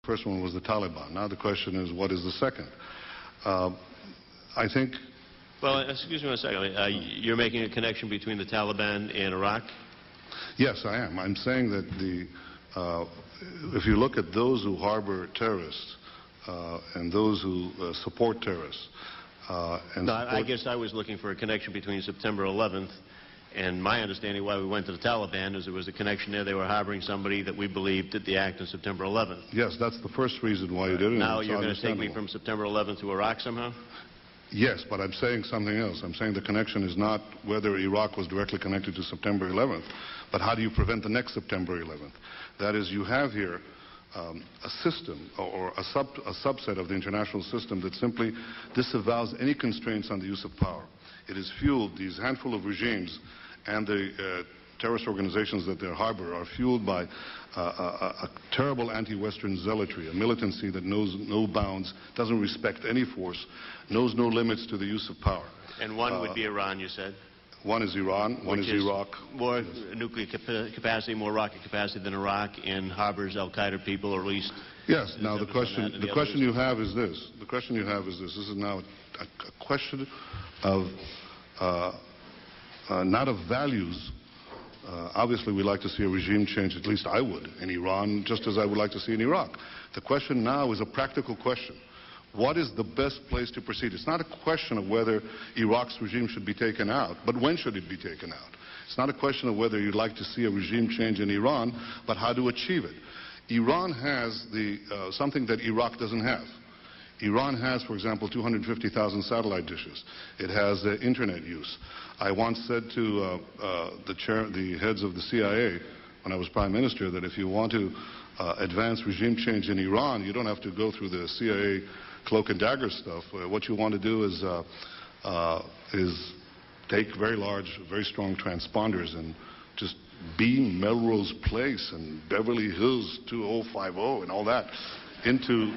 First one was the Taliban. Now the question is, what is the second? I think... Well, excuse me one second. You're making a connection between the Taliban and Iraq? Yes, I am. I'm saying that if you look at those who harbor terrorists and those who support terrorists... I guess I was looking for a connection between September 11th and my understanding why we went to the Taliban is there was a connection there. They were harboring somebody that we believed did the act on September 11th. Yes, that's the first reason why you did it. Now you're going to take me from September 11th to Iraq somehow? Yes, but I'm saying something else. I'm saying the connection is not whether Iraq was directly connected to September 11th, but how do you prevent the next September 11th? That is, you have here a system or a subset of the international system that simply disavows any constraints on the use of power. It is fueled, these handful of regimes and the terrorist organizations that they harbor are fueled by a terrible anti-Western zealotry, a militancy that knows no bounds, doesn't respect any force, knows no limits to the use of power. And one would be Iran, you said? One is Iran, one is Iraq. More nuclear capacity, more rocket capacity than Iraq, and harbors al-Qaeda people, or at least... Yes, now the question you have is this. The question you have is this. This is now a question of, not of values. Obviously, we'd like to see a regime change, at least I would, in Iran, just as I would like to see in Iraq. The question now is a practical question. What is the best place to proceed? It's not a question of whether Iraq's regime should be taken out, but when should it be taken out? It's not a question of whether you'd like to see a regime change in Iran, but how to achieve it. Iran has something that Iraq doesn't have. Iran has, for example, 250,000 satellite dishes. It has internet use. I once said to the heads of the CIA when I was Prime Minister that if you want to advance regime change in Iran, you don't have to go through the CIA cloak and dagger stuff. What you want to do is take very large, very strong transponders and just beam Melrose Place and Beverly Hills 2050 and all that into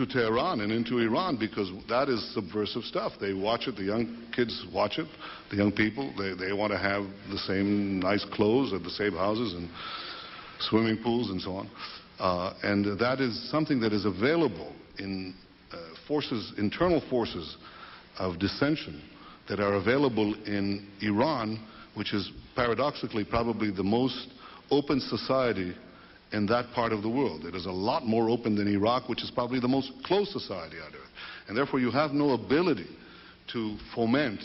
Tehran and into Iran, because that is subversive stuff. They watch it, the young kids watch it, the young people, they want to have the same nice clothes at the same houses and swimming pools and so on. And that is something that is available in internal forces of dissension that are available in Iran, which is paradoxically probably the most open society in that part of the world. It is a lot more open than Iraq, which is probably the most closed society out there. And therefore you have no ability to foment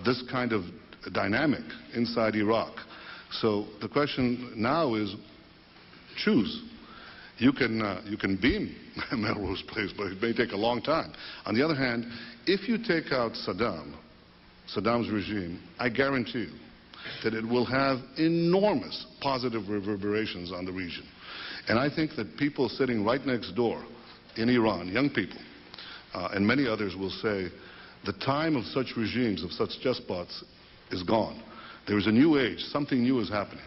this kind of dynamic inside Iraq. So the question now is, choose. You can beam Melrose Place, but it may take a long time. On the other hand, if you take out Saddam's regime, I guarantee you that it will have enormous positive reverberations on the region. And I think that people sitting right next door in Iran, young people, and many others will say, the time of such regimes, of such despots, is gone. There is a new age. Something new is happening.